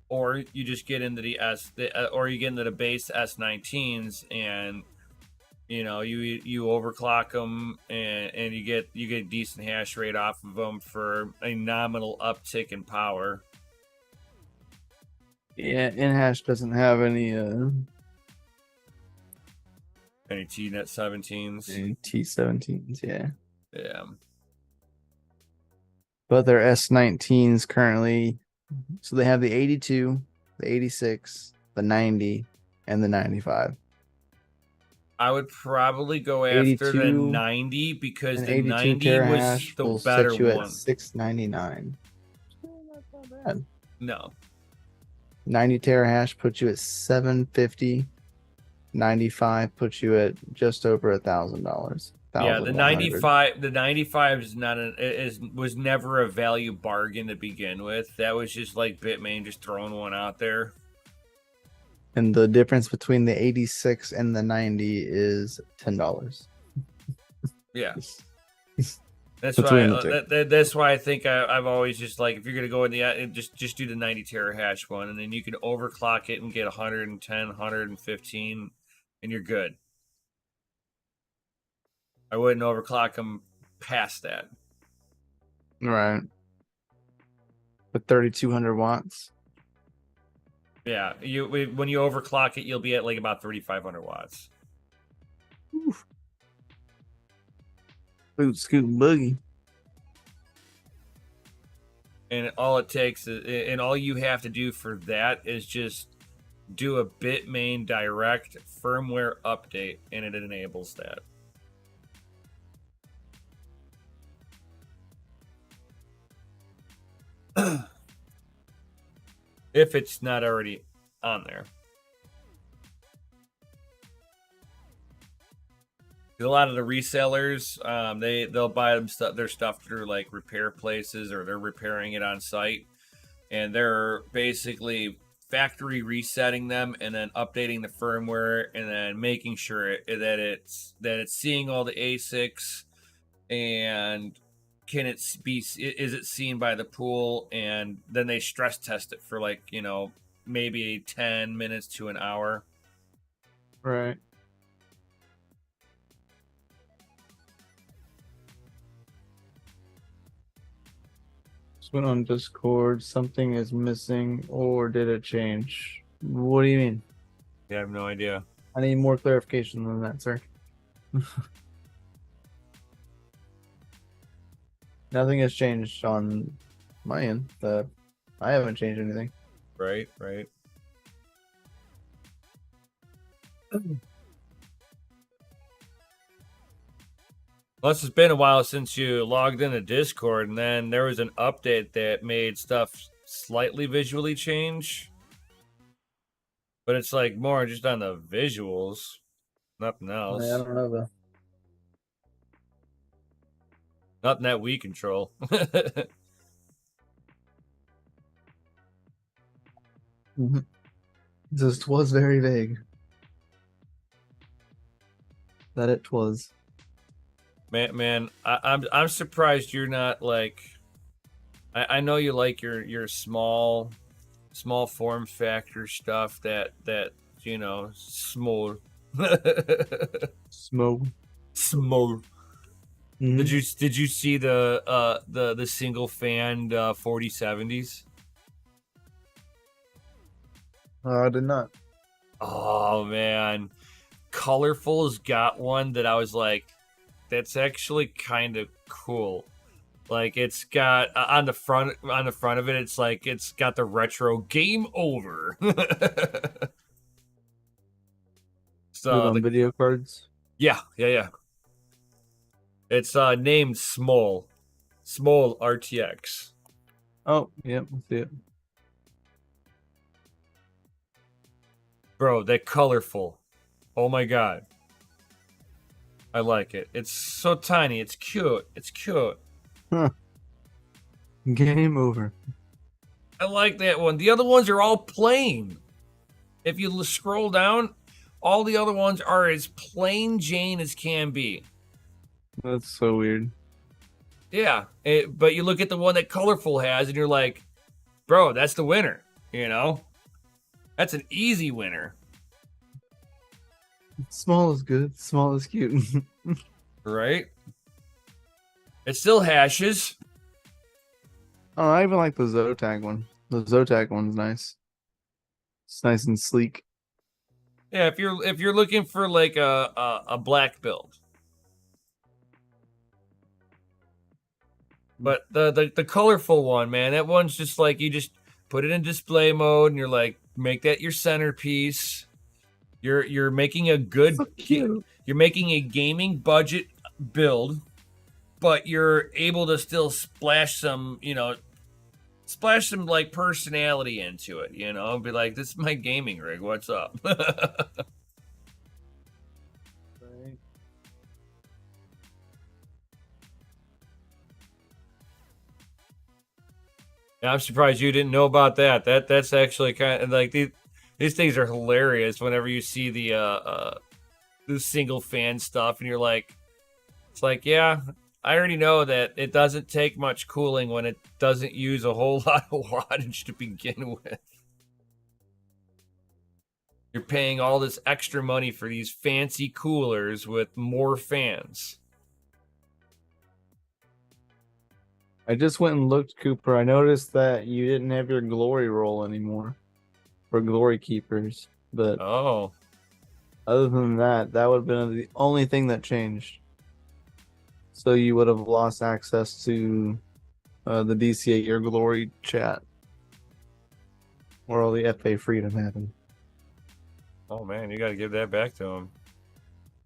Or you just get into or you get into the base S19s, and you know you overclock them, and you get decent hash rate off of them for a nominal uptick in power. Yeah, InHash doesn't have any Any TNet 17s. T17s, yeah. Yeah. But their S19s currently, so they have the 82, the 86, the 90, and the 95. I would probably go after the 82 90 because And the 82 90 was terahash the will better set you at one. 699. That's not bad. No. 90 terahash puts you at 750. 95 puts you at just over $1,000. Yeah, the 1,100. 95 is not was never a value bargain to begin with. That was just like Bitmain just throwing one out there. And the difference between the 86 and the 90 is $10. Yeah. That's Between why. the two. That's why I think I've always just like, if you're gonna go in the just do the 90 terahash one, and then you can overclock it and get 110, 115, and you're good. I wouldn't overclock them past that. Right. With 3,200 watts. Yeah, when you overclock it, you'll be at like about 3,500 watts. Oof. Boot scoot boogie. And all it takes is, and all you have to do for that is just do a Bitmain direct firmware update, and it enables that. If it's not already on there. A lot of the resellers, they'll buy them their stuff through like repair places, or they're repairing it on site, and they're basically factory resetting them and then updating the firmware and then making sure that it's seeing all the ASICs, and is it seen by the pool, and then they stress test it for like, you know, maybe 10 minutes to an hour. Right. Just went on Discord. Something is missing, or did it change? What do you mean? Yeah, I have no idea. I need more clarification than that, sir. Nothing has changed on my end. I haven't changed anything. Right. Plus, it's been a while since you logged into Discord, and then there was an update that made stuff slightly visually change. But it's like more just on the visuals, nothing else. I don't know though. Nothing that we control. Just was very vague. That it was. Man, I'm surprised you're not like. I know you like your small form factor stuff that you know, small. Smoke. Small. Mhm. Did you see the single fan 4070s? I did not. Oh man, Colorful's got one that I was like, that's actually kind of cool. Like, it's got on the front of it, it's like it's got the retro game over. So on video cards. yeah. It's named Small RTX. Oh, yep, I see it. Bro, they're colorful. Oh my god. I like it. It's so tiny. It's cute. Huh. Game over. I like that one. The other ones are all plain. If you scroll down, all the other ones are as plain Jane as can be. That's so weird. Yeah, but you look at the one that Colorful has, and you're like, bro, that's the winner. You know, that's an easy winner, Small is good. Small is cute. right? It still hashes. Oh, I even like the Zotac one. The Zotac one's nice. It's nice and sleek. Yeah, if you're looking for like a black build. But the colorful one, man, that one's just like you just put it in display mode and you're like, make that your centerpiece. You're making a good So cute. you're making a gaming budget build, but you're able to still splash some like personality into it, be like, this is my gaming rig, what's up? I'm surprised you didn't know about that. That's actually kind of like these things are hilarious whenever you see the single fan stuff and you're like, it's like, yeah, I already know that it doesn't take much cooling when it doesn't use a whole lot of wattage to begin with. You're paying all this extra money for these fancy coolers with more fans. I just went and looked, Cooper. I noticed that you didn't have your glory roll anymore for glory keepers. But Oh, other than that, that would have been the only thing that changed. So you would have lost access to the DCA Your Glory chat, where all the FA freedom happened. oh man, you got to give that back to him.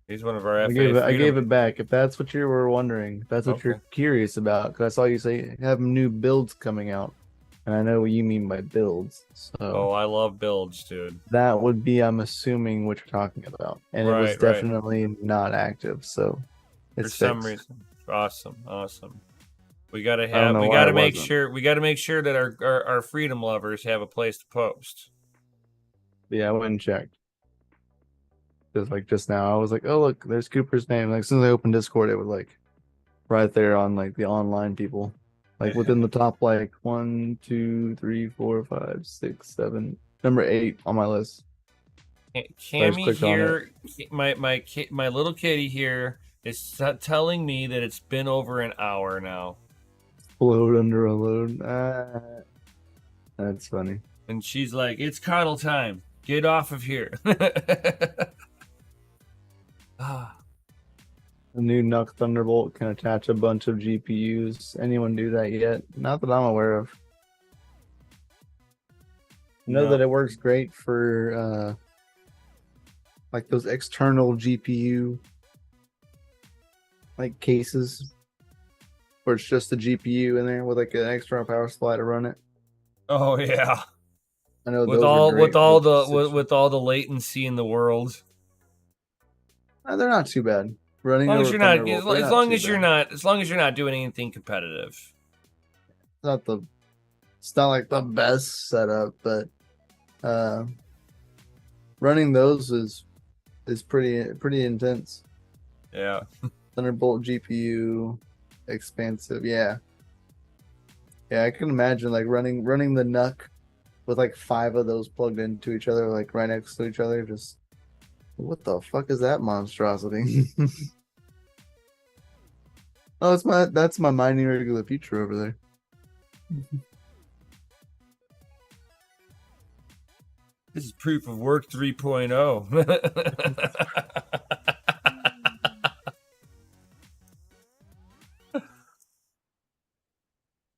He's one of our I FA gave it back. If that's what you were wondering, if that's what Okay. you're curious about, because I saw you say have new builds coming out, and I know what you mean by builds. So Oh, I love builds, dude. that would be, I'm assuming, what you're talking about, and it was Right. definitely not active. So For it's some fixed. reason. Awesome. We gotta don't know why it wasn't. we gotta make sure that our freedom lovers have a place to post. Yeah, I went and checked. Just now, I was like, oh look, there's Cooper's name. Like as soon as I opened Discord, it was like right there on like the online people, like within the top like 1, 2, 3, 4, 5, 6, 7, number 8 on my list. Cammy clicked on here, my little kitty here is telling me that it's been over an hour now, Load under a load. That's funny. and she's like, "It's cuddle time. Get off of here." Ah. The new Nuck Thunderbolt can attach a bunch of GPUs. Anyone do that yet? Not that I'm aware of. I know No. that it works great for like those external GPU like cases where it's just the GPU in there with like an external power supply to run it. Oh yeah. I know With those are all great with all for the situations. with all the latency in the world. They're not too bad. Running As long as over you're not, Thunderbolt, as long as you're not doing anything competitive. It's not like the best setup, but running those is pretty intense. Yeah. Thunderbolt GPU, expansive, yeah. I can imagine like running the NUC with like 5 of those plugged into each other, like right next to each other. Just what the fuck is that monstrosity? Oh, that's my mining rig of the future over there. This is proof of work 3.0.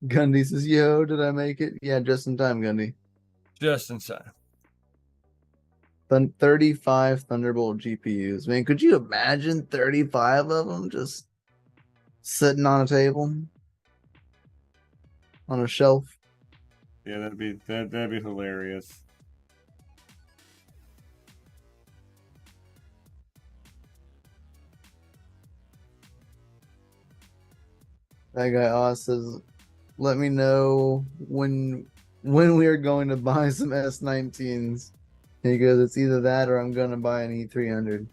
Gundy says, "Yo, did I make it? Yeah, just in time, Gundy." Just in time. 35 Thunderbolt GPUs. Man, could you imagine 35 of them just sitting on a table, on a shelf? Yeah, that'd be hilarious. That guy Oz says, "Let me know when when we are going to buy some S19s. And he goes, it's either that or I'm going to buy an E300.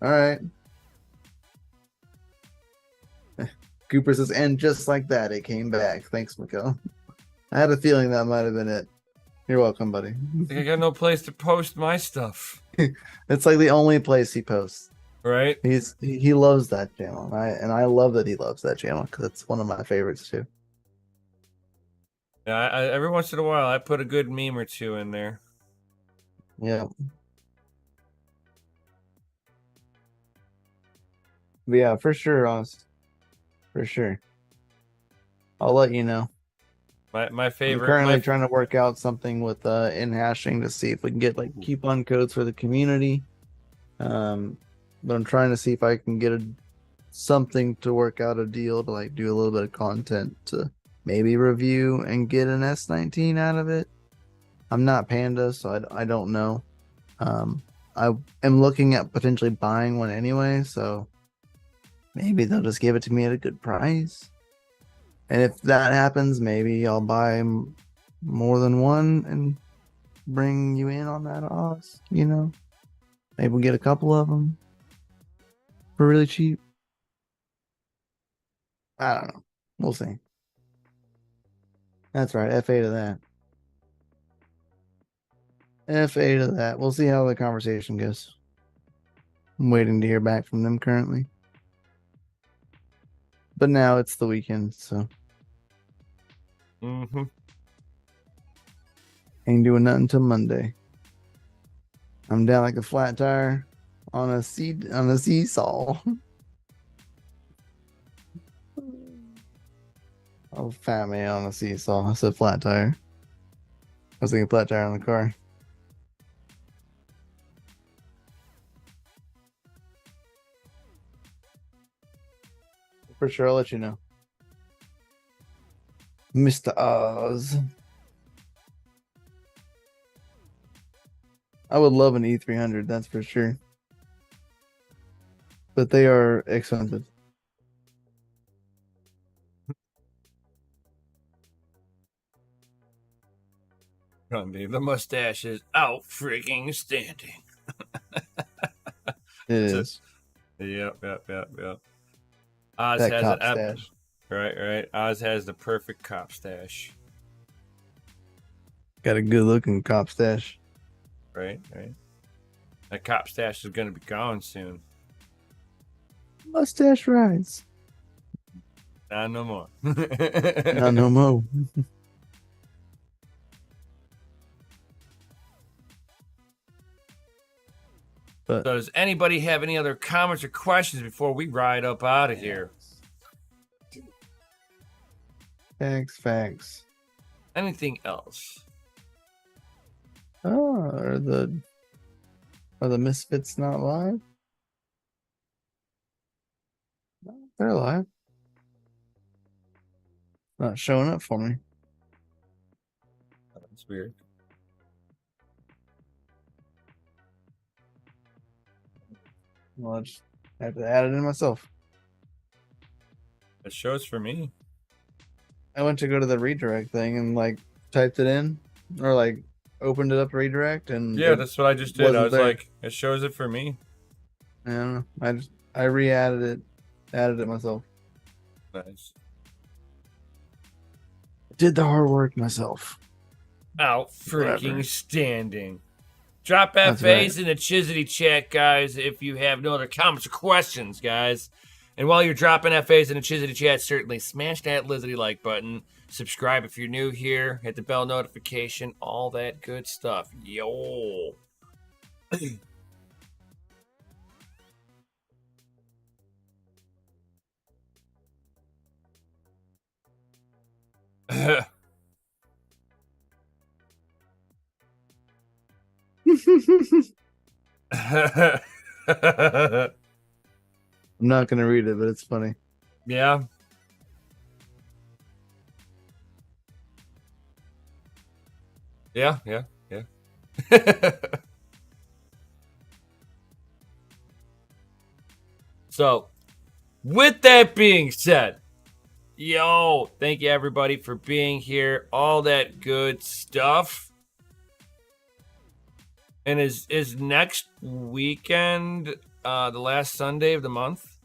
All right. Cooper says, and just like that, it came back. Thanks, Mikkel. I had a feeling that might have been it. You're welcome, buddy. I got no place to post my stuff. It's like the only place he posts. Right? He loves that channel. I love that he loves that channel because it's one of my favorites too. Yeah, I every once in a while I put a good meme or two in there. Yeah. But yeah, for sure, Oz. For sure. I'll let you know. My favorite. I'm currently trying to work out something with in hashing to see if we can get like coupon codes for the community. But I'm trying to see if I can get something to work out a deal to like do a little bit of content to maybe review and get an S19 out of it. I'm not Panda, so I don't know. I am looking at potentially buying one anyway, so maybe they'll just give it to me at a good price. And if that happens, maybe I'll buy more than one and bring you in on that, Oz. You know, maybe we'll get a couple of them for really cheap. I don't know. We'll see. That's right. FA to that. FA to that. We'll see how the conversation goes. I'm waiting to hear back from them currently. But now it's the weekend, so. Mm-hmm. Ain't doing nothing till Monday. I'm down like a flat tire on a seesaw. Oh, fat man on a seesaw. I said flat tire. I was thinking flat tire on the car. For sure, I'll let you know. Mr. Oz. I would love an E300, that's for sure. But they are expensive. Grundy, the mustache is out freaking standing. It is. Yep. Oz That has cop an stash. Right. Oz has the perfect cop stash. Got a good looking cop stash. Right. That cop stash is gonna be gone soon. Mustache rides. Not no more. Not no more. But So does anybody have any other comments or questions before we ride up out of here? Facts. Anything else? Oh, are the Misfits not live? No, they're live. Not showing up for me. That's weird. Well, I just have to add it in myself. It shows for me. I went to go to the redirect thing and like typed it in or like opened it up to redirect and Yeah, that's what I just did. I wasn't was there. like, it shows it for me. I don't know. I re-added it, added it myself. Nice. Did the hard work myself. Out freaking Whatever. standing. Drop That's FAs right. in the Chizity chat, guys, if you have no other comments or questions, guys. And while you're dropping FAs in the Chizity chat, certainly smash that Lizzy like button. Subscribe if you're new here. Hit the bell notification. All that good stuff. Yo. I'm not gonna read it, but it's funny. Yeah. Yeah. So, with that being said, Yo, thank you everybody for being here. All that good stuff. And is next weekend the last Sunday of the month?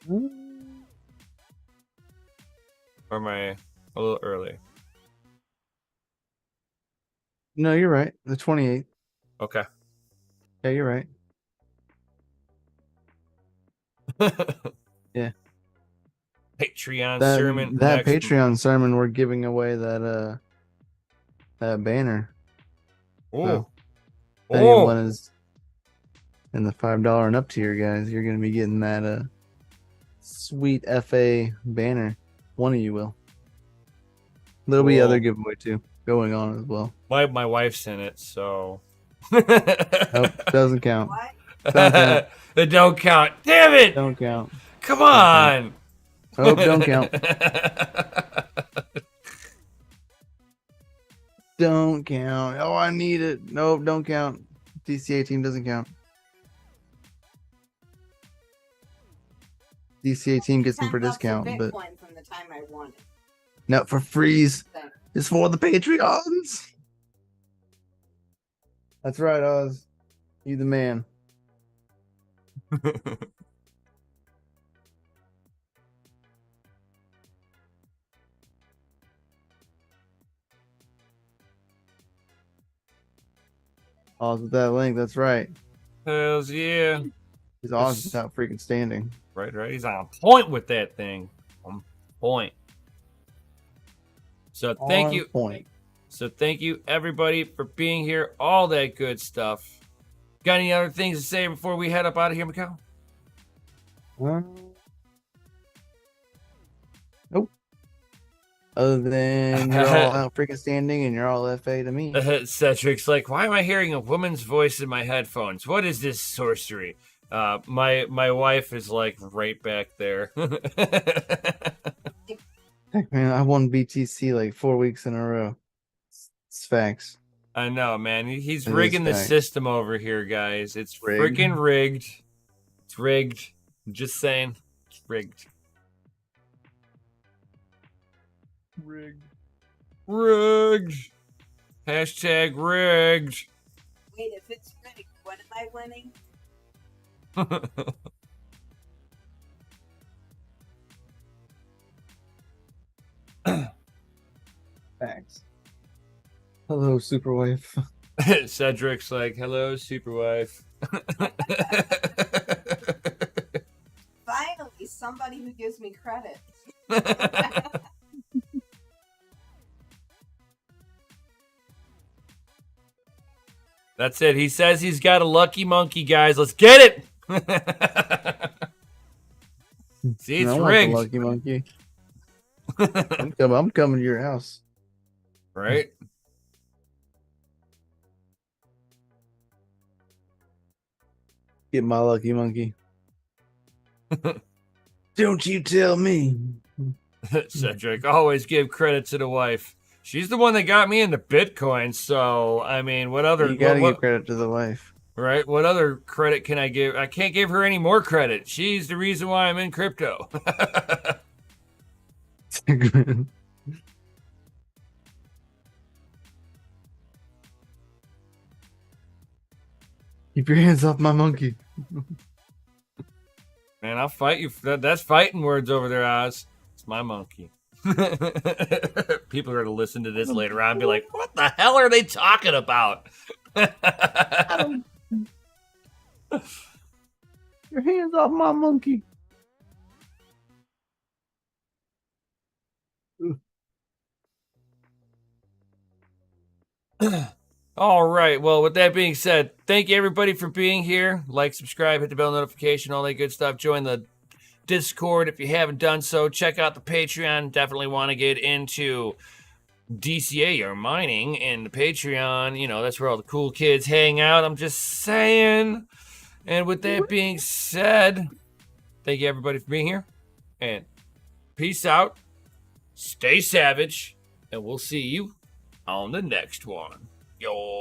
Or am I a little early? No, you're right. The 28th. Okay. Yeah, you're right. Yeah. Patreon That sermon. that next Patreon sermon, we're giving away that banner. Oh. So, if Oh. anyone is in the $5 and up tier, guys, you're gonna be getting that sweet FA banner. One of you will. There'll be other giveaway too going on as well. My wife's in it, so. Nope, doesn't count. Don't count. It don't count. Damn it! Don't count. Come on. Nope, don't count. Don't count. Oh, I need it. Nope, don't count. DCA team doesn't count. DCA team gets them for discount, but from the time I won it. not for freeze. It's for the Patreons. That's right, Oz. You the man. Oz with that link. That's right. Hells yeah. He's Oz without freaking standing. Right. He's on point with that thing. On point. So thank you. Point. So thank you everybody for being here. All that good stuff. Got any other things to say before we head up out of here, Mikhail? Nope. Other than you're all out freaking standing and you're all FA to me. Cedric's like, why am I hearing a woman's voice in my headphones? What is this sorcery? My wife is like right back there. Heck, man, I won BTC like 4 weeks in a row. It's facts. I know, man. He's It is rigging the fact. system over here, guys. It's Rigged? freaking rigged. It's rigged. I'm just saying. It's rigged. Rigged. Hashtag rigged. Wait, if it's rigged, what am I winning? Facts. Hello, super wife. Cedric's like, hello, super wife. Finally, somebody who gives me credit. That's it. He says he's got a lucky monkey, guys. Let's get it. See, it's I want the rigged. lucky monkey. I'm coming to your house. Right? Get my lucky monkey. Don't you tell me. Cedric, always give credit to the wife. She's the one that got me into Bitcoin. So, I mean, what other... You gotta what, give credit to the wife. Right? What other credit can I give? I can't give her any more credit. She's the reason why I'm in crypto. Keep your hands off my monkey. Man, I'll fight you. That's fighting words over there, Oz. It's my monkey. People are going to listen to this later on and be like, what the hell are they talking about? Your hands off my monkey. All right. Well, with that being said, thank you everybody for being here. Like, subscribe, hit the bell notification, all that good stuff. Join the Discord if you haven't done so. Check out the Patreon. Definitely want to get into DCA or mining and the Patreon. You know, that's where all the cool kids hang out. I'm just saying. And with that being said, thank you everybody for being here. And peace out. Stay savage. And we'll see you on the next one. Yo.